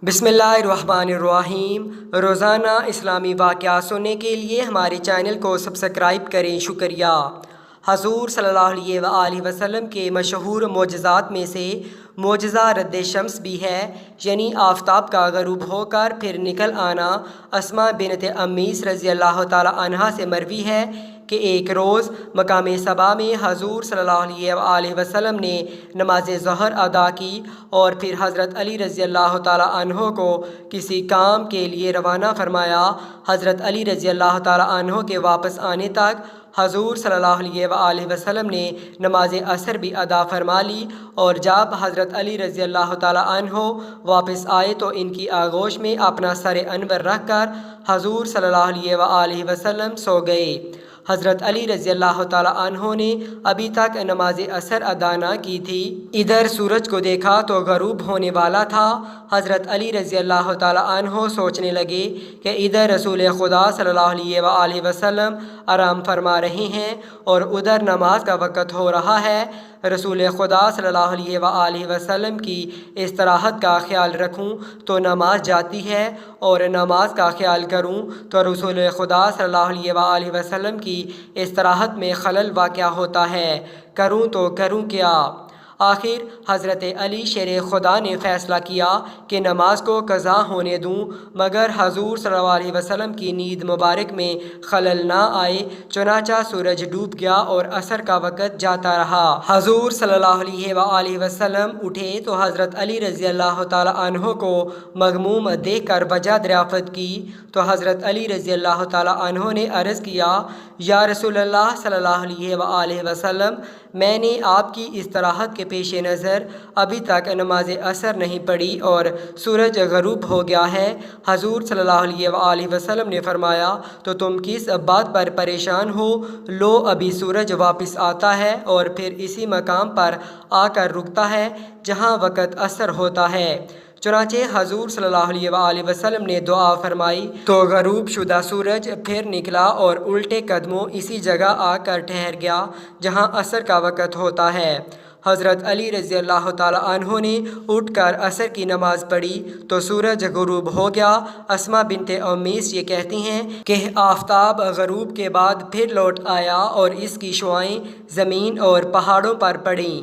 بسم اللہ الرحمن الرحیم۔ روزانہ اسلامی واقعات سننے کے لیے ہمارے چینل کو سبسکرائب کریں، شکریہ۔ حضور صلی اللہ علیہ وآلہ وسلم کے مشہور معجزات میں سے معجزہ رد شمس بھی ہے، یعنی آفتاب کا غروب ہو کر پھر نکل آنا۔ اسماء بنت امیس رضی اللہ تعالی عنہا سے مروی ہے کہ ایک روز مقام صبا میں حضور صلی اللہ علیہ وآلہ وسلم نے نماز ظہر ادا کی اور پھر حضرت علی رضی اللہ تعالی عنہ کو کسی کام کے لیے روانہ فرمایا۔ حضرت علی رضی اللہ تعالی عنہ کے واپس آنے تک حضور صلی اللہ علیہ وآلہ وسلم نے نماز عصر بھی ادا فرما لی، اور جب حضرت علی رضی اللہ تعالی عنہ واپس آئے تو ان کی آغوش میں اپنا سر انور رکھ کر حضور صلی اللہ علیہ وآلہ وسلم سو گئے۔ حضرت علی رضی اللہ تعالی عنہ نے ابھی تک نماز عصر ادا نہ کی تھی، ادھر سورج کو دیکھا تو غروب ہونے والا تھا۔ حضرت علی رضی اللہ تعالی عنہ سوچنے لگے کہ ادھر رسول خدا صلی اللہ علیہ وآلہ وسلم آرام فرما رہے ہیں اور ادھر نماز کا وقت ہو رہا ہے۔ رسول خدا صلی اللہ علیہ وآلہ وسلم کی استراحت کا خیال رکھوں تو نماز جاتی ہے، اور نماز کا خیال کروں تو رسول خدا صلی اللہ علیہ وآلہ وسلم کی استراحت میں خلل واقع ہوتا ہے، کروں تو کروں کیا؟ آخر حضرت علی شیر خدا نے فیصلہ کیا کہ نماز کو قضا ہونے دوں، مگر حضور صلی اللہ علیہ وسلم کی نیند مبارک میں خلل نہ آئے۔ چنانچہ سورج ڈوب گیا اور عصر کا وقت جاتا رہا۔ حضور صلی اللہ علیہ وآلہ وسلم اٹھے تو حضرت علی رضی اللہ تعالی عنہ کو مغموم دیکھ کر وجہ دریافت کی تو حضرت علی رضی اللہ تعالی عنہ نے عرض کیا، یا رسول اللہ صلی اللہ علیہ وآلہ وسلم، میں نے آپ کی استراحت کے پیش نظر ابھی تک نماز عصر نہیں پڑھی اور سورج غروب ہو گیا ہے۔ حضور صلی اللہ علیہ وآلہ وسلم نے فرمایا، تو تم کس بات پر پریشان ہو؟ لو ابھی سورج واپس آتا ہے اور پھر اسی مقام پر آ کر رکتا ہے جہاں وقت عصر ہوتا ہے۔ چنانچہ حضور صلی اللہ علیہ وآلہ وسلم نے دعا فرمائی تو غروب شدہ سورج پھر نکلا اور الٹے قدموں اسی جگہ آ کر ٹھہر گیا جہاں عصر کا وقت ہوتا ہے۔ حضرت علی رضی اللہ تعالی عنہ نے اٹھ کر عصر کی نماز پڑھی تو سورج غروب ہو گیا۔ اسماء بنت امیس یہ کہتی ہیں کہ آفتاب غروب کے بعد پھر لوٹ آیا اور اس کی شعاعیں زمین اور پہاڑوں پر پڑیں۔